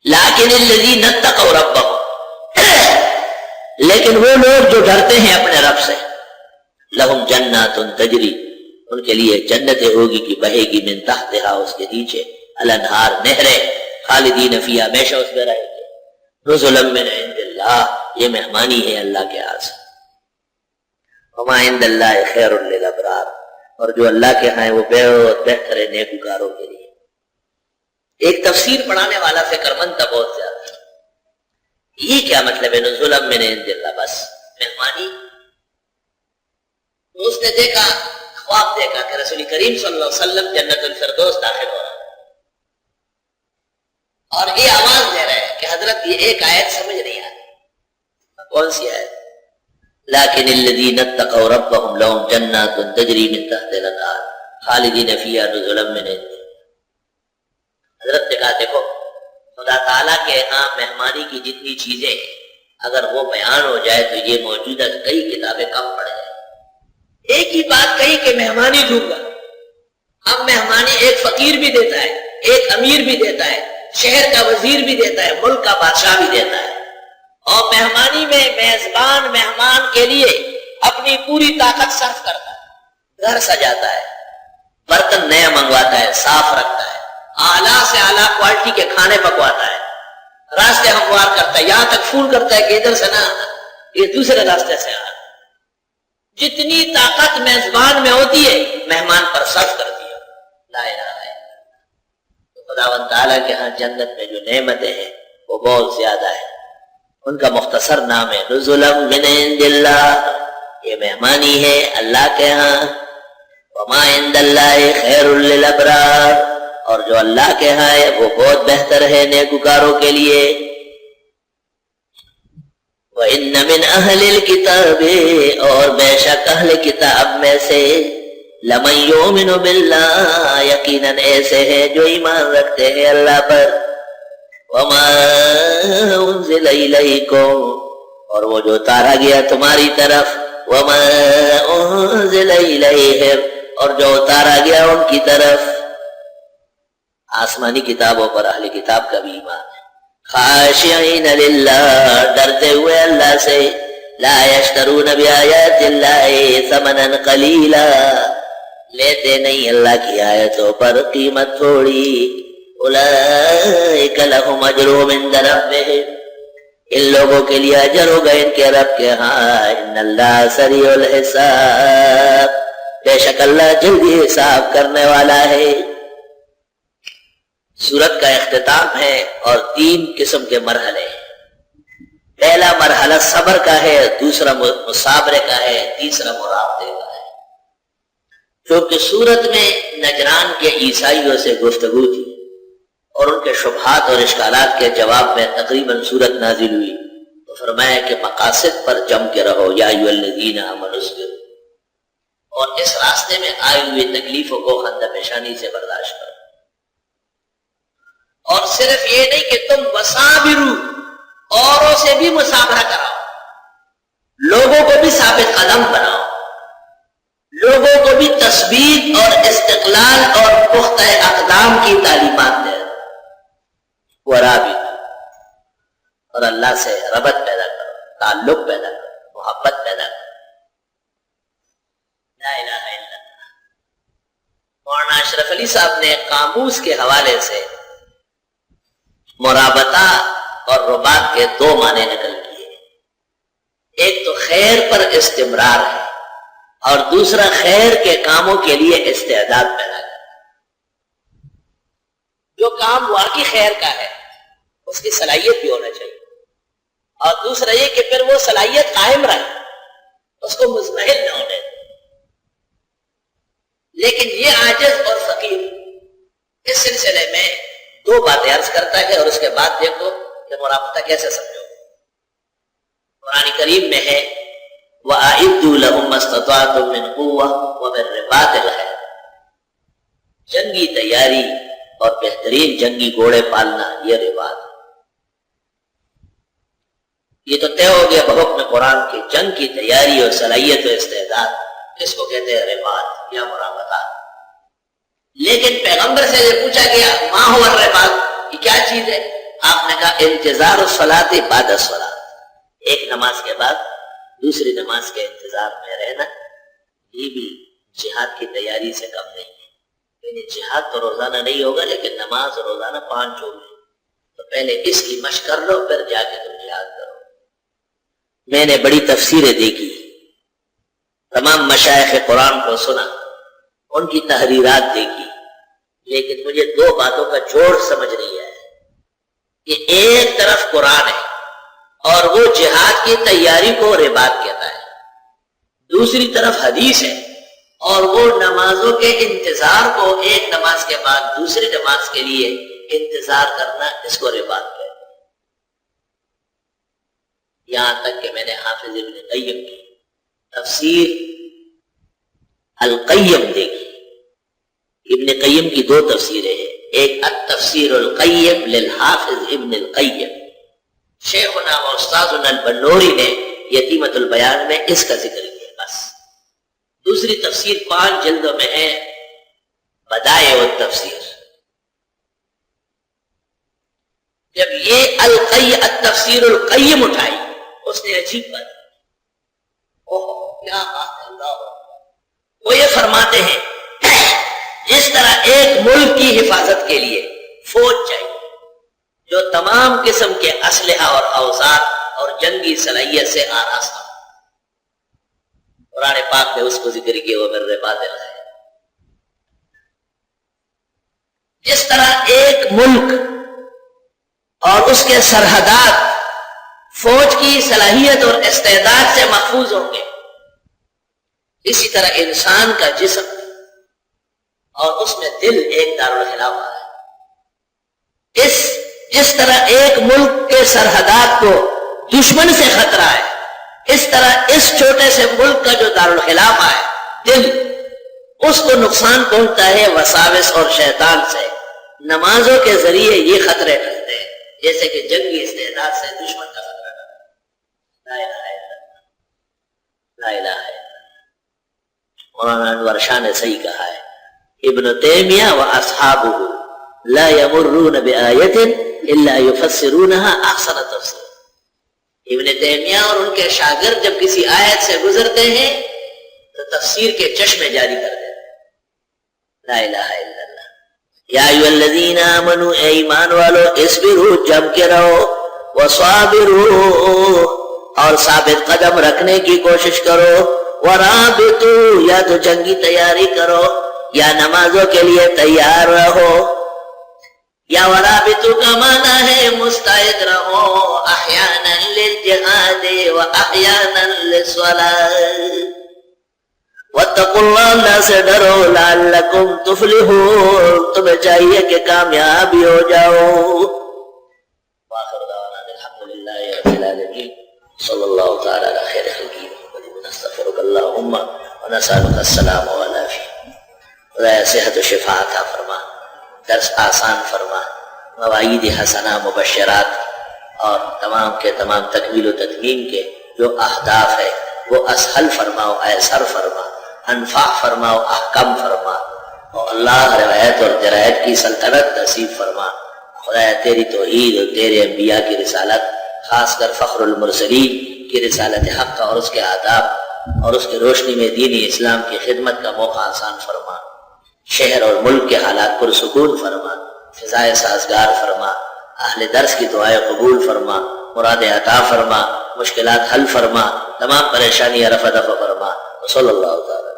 لیکن الذین اتقوا ربهم، لیکن وہ لوگ جو ڈرتے ہیں اپنے رب سے، لہم جنات تجری، ان کے لیے جنتیں ہوگی کہ بہے گی من تحتہا، اس کے نیچے، الانہار، نہریں، خالدین فیہا، ہمیشہ اس میں رہیں گے، نزلا من عند اللہ، یہ مہمانی ہے اللہ کے ہاتھ سے، وما عند اللہ خیر للابرار، اور جو اللہ کے ہاں ہے وہ بہت بہتر ہے نیکوکاروں کے لیے۔ ایک تفسیر پڑھانے والا فکر مند تھا بہت زیادہ، یہ کیا مطلب ہے نزلا من عند اللہ، بس مہمانی؟ تو اس نے دیکھا، خواب دیکھا کہ رسول کریم صلی اللہ علیہ وسلم جنت الفردوس داخل ہو رہا ہے، اور یہ آواز دے رہے ہیں کہ حضرت یہ ایک آیت سمجھ نہیں آتی، کون سی آیت؟ لیکن الذین اتقوا ربهم لهم جنات تجری من تحتہا الانہار خالدین فیہا نزلا من عند اللہ۔ حضرت نے کہا دیکھو خدا تعالیٰ کے ہاں مہمانی کی جتنی چیزیں ہیں اگر وہ بیان ہو جائے تو یہ موجودہ کئی کتابیں کم پڑ جائیں۔ ایک ہی بات کہی کہ مہمانی دوں گا، اب مہمانی ایک فقیر بھی دیتا ہے، ایک امیر بھی دیتا ہے، شہر کا وزیر بھی دیتا ہے، ملک کا بادشاہ بھی دیتا ہے، اور مہمانی میں میزبان مہمان کے لیے اپنی پوری طاقت صرف کرتا ہے، گھر سجاتا ہے، برتن نیا منگواتا ہے، صاف رکھتا ہے، اعلیٰ سے اعلیٰ کوالٹی کے کھانے پکواتا ہے، راستے ہموار کرتا ہے، یہاں تک فون کرتا ہے کہ ادھر سے نہ آنا، یہ دوسرے راستے سے آنا۔ جتنی طاقت میزبان میں ہوتی ہے مہمان پر صرف کرتی ہے۔ لا الہ الا اللہ۔ خداوند تعالیٰ کے ہاں جنت میں جو نعمتیں ہیں وہ بہت زیادہ ہیں، ان کا مختصر نام ہے نزلا من عند اللہ، یہ مہمانی ہے اللہ کے ہاں، وما عند اللہ خیر للابرار، اور جو اللہ کے ہاں ہے وہ بہت بہتر ہے نیکوکاروں کے لیے۔ وَإِنَّ مِنْ أَهْلِ الْكِتَابِ، اور بے شک اہل کتاب میں سے، لَمَنْ يُؤْمِنُ بِاللَّهِ، یقیناً ایسے ہیں جو ایمان رکھتے ہیں اللہ پر، وَمَا أُنزِلَ إِلَيْكُمْ، اور وہ جو اتارا گیا تمہاری طرف، وَمَا أُنزِلَ إِلَيْهِمْ، اور جو اتارا گیا ان کی طرف۔ آسمانی کتابوں پر اہل کتاب کا بھی ایمان ہے۔ خاشعین للہ، ڈرتے ہوئے اللہ سے، لا یشترون بآیات اللہ ثمنا قلیلا، لیتے نہیں اللہ کی آیتوں پر قیمت تھوڑی، اولئک لہم اجرہم عند ربہم، ان لوگوں کے لیے اجر ہوگا ان کے رب کے ہاں، ان اللہ سریع الحساب، بے شک اللہ جلدی حساب کرنے والا ہے۔ سورت کا اختتام ہے اور 3 قسم کے مرحلے ہیں۔ پہلا مرحلہ صبر کا ہے، دوسرا مصابرے کا ہے، تیسرا مراقبے کا ہے۔ کیونکہ سورت میں نجران کے عیسائیوں سے گفتگو تھی اور ان کے شبہات اور اشکالات کے جواب میں تقریباً سورت نازل ہوئی، تو فرمایا کہ مقاصد پر جم کے رہو، یا ایھا الذین آمنوا اصبروا، اور اس راستے میں آئی ہوئی تکلیفوں کو خندہ پیشانی سے برداشت کرو، اور صرف یہ نہیں کہ تم وصابروا، اوروں سے بھی مصابرہ کراؤ، لوگوں کو بھی ثابت قدم بناؤ، لوگوں کو بھی تثبیت اور استقلال اور پختہ اقدام کی تعلیمات دے، ورابطوا، اور اللہ سے ربط پیدا کرو، تعلق پیدا کرو، محبت پیدا کرو۔ لا الہ الا اللہ۔ مولانا اشرف علی صاحب نے قاموس کے حوالے سے مرابطہ اور رباط کے 2 معنی نقل کیے، ایک تو خیر پر استمرار ہے اور دوسرا خیر کے کاموں کے لیے استعداد پیدا کرنا۔ جو کام واقعی خیر کا ہے اس کی صلاحیت بھی ہونا چاہیے، اور دوسرا یہ کہ پھر وہ صلاحیت قائم رہے، اس کو مزمحل نہ ہونے دے۔ لیکن یہ عاجز اور فقیر اس سلسلے میں 2 باتیں عرض کرتا ہے اور اس کے بعد دیکھو کہ مرابطہ کیسے سمجھو۔ قرآن کریم میں ہے وَأَعِدُّوا لَهُم مَّا اسْتَطَعْتُم مِّن قُوَّةٍ وَمِن رِّبَاطِ الْخَيْلِ، جنگی تیاری اور بہترین جنگی گھوڑے پالنا، یہ رباط ہے۔ یہ تو طے ہو گیا بحکم قرآن کی جنگ کی تیاری اور صلاحیت و استعداد، اس کو کہتے ہیں رباط یا مرابطہ۔ لیکن پیغمبر سے یہ پوچھا گیا ما هو الرباط، یہ کیا چیز ہے؟ آپ نے کہا انتظار الصلاۃ بعد الصلاۃ، ایک نماز کے بعد دوسری نماز کے انتظار میں رہنا، یہ بھی جہاد کی تیاری سے کم نہیں ہے۔ یعنی جہاد تو روزانہ نہیں ہوگا لیکن نماز روزانہ 5 ہوگی، تو پہلے اس کی مشق کر لو پھر جا کے تم جہاد کرو۔ میں نے بڑی تفسیریں دیکھی، تمام مشائخ قرآن کو سنا، ان کی تحریرات دیکھی، لیکن مجھے 2 باتوں کا جوڑ سمجھ نہیں آیا کہ ایک طرف قرآن ہے اور وہ جہاد کی تیاری کو رباط کہتا ہے، دوسری طرف حدیث ہے اور وہ نمازوں کے انتظار کو ایک نماز کے بعد دوسری نماز کے لیے انتظار کرنا، اس کو رباط کہتے ہیں۔ یہاں تک کہ میں نے حافظ ابن قیم کی تفسیر القیم دیکھی۔ ابن قیم کی 2 تفسیریں ہیں، ایک التفسیر القیم للحافظ ابن القیم، شیخنا و استاذنا البنوری نے یتیمۃ البیان میں اس کا ذکر کیا بس۔ دوسری تفسیر 5 جلدوں میں ہے، بدائع التفسیر۔ جب یہ التفسیر القیم اٹھائی، اس نے عجیب بات کیا اللہ، وہ یہ فرماتے ہیں جس طرح ایک ملک کی حفاظت کے لیے فوج چاہیے جو تمام قسم کے اسلحہ اور اوزار اور جنگی صلاحیت سے آراستہ، قرآن پاک نے اس کو ذکر کیا، وہ میرے بات ہے۔ جس طرح ایک ملک اور اس کے سرحدات فوج کی صلاحیت اور استعداد سے محفوظ ہوں گے، اسی طرح انسان کا جسم اور اس میں دل ایک دارالخلافہ ہے۔ جس طرح ایک ملک کے سرحدات کو دشمن سے خطرہ ہے، اس طرح اس چھوٹے سے ملک کا جو دارالخلافہ ہے دل، اس کو نقصان پہنچتا ہے وساوس اور شیطان سے۔ نمازوں کے ذریعے یہ خطرے ٹلتے ہیں، جیسے کہ جنگی استعداد سے دشمن کا خطرہ ٹلتا ہے۔ لا الہ الا اللہ، لا الہ الا اللہ۔ مولانا انور شاہ نے صحیح کہا ہے، ابن تیمیہ و اصحابہ لا یمرون بآیت الا یفسرونها احسن تفسیر۔ ابن تیمیہ اور ان کے شاگرد جب کسی آیت سے گزرتے ہیں تو تفسیر کے چشمے جاری کر دیتے ہیں۔ لا الہ الا اللہ۔ یا ایھا الذین آمنوا، اے ایمان والو، اصبروا، جم کے رہو، وصابروا، اور ثابت قدم رکھنے کی کوشش کرو، ورابطوا، یا تو جنگی تیاری کرو یا نمازوں کے لیے تیار رہو، یا ورابطوا کا معنی ہے مستعد رہو، احیانا للجہاد و احیانا للصلاۃ، واتقوا اللہ، اللہ سے ڈرو، لعلکم تفلحون، تمہیں چاہیے کہ کامیابی ہو جاؤ۔ وآخر دعوانا الحمدللہ رب العالمین، صلی اللہ تعالی علی خیر خلقہ محمد، نستغفرک اللہم ونسألک السلام والعافیہ۔ خدایا صحت و شفا عطا فرما، درس آسان فرما، مواعید حسنہ مبشرات اور تمام کے تمام تکمیل و تتمیم کے جو اہداف ہے وہ اسہل فرماؤ، ایسر فرما، انفع فرماؤ، احکم فرما، اور اللہ روایت اور درایت کی سلطنت نصیب فرما۔ خدایا تیری توحید اور تیرے انبیاء کی رسالت، خاص کر فخر المرسلین کی رسالت حق اور اس کے آداب اور اس کی روشنی میں دینی اسلام کی خدمت کا موقع آسان فرما، شہر اور ملک کے حالات پرسکون فرما، فضائے سازگار فرما، اہل درس کی دعائیں قبول فرما، مراد عطا فرما، مشکلات حل فرما، تمام پریشانیاں رفع دفع فرما۔ صلی اللہ تعالی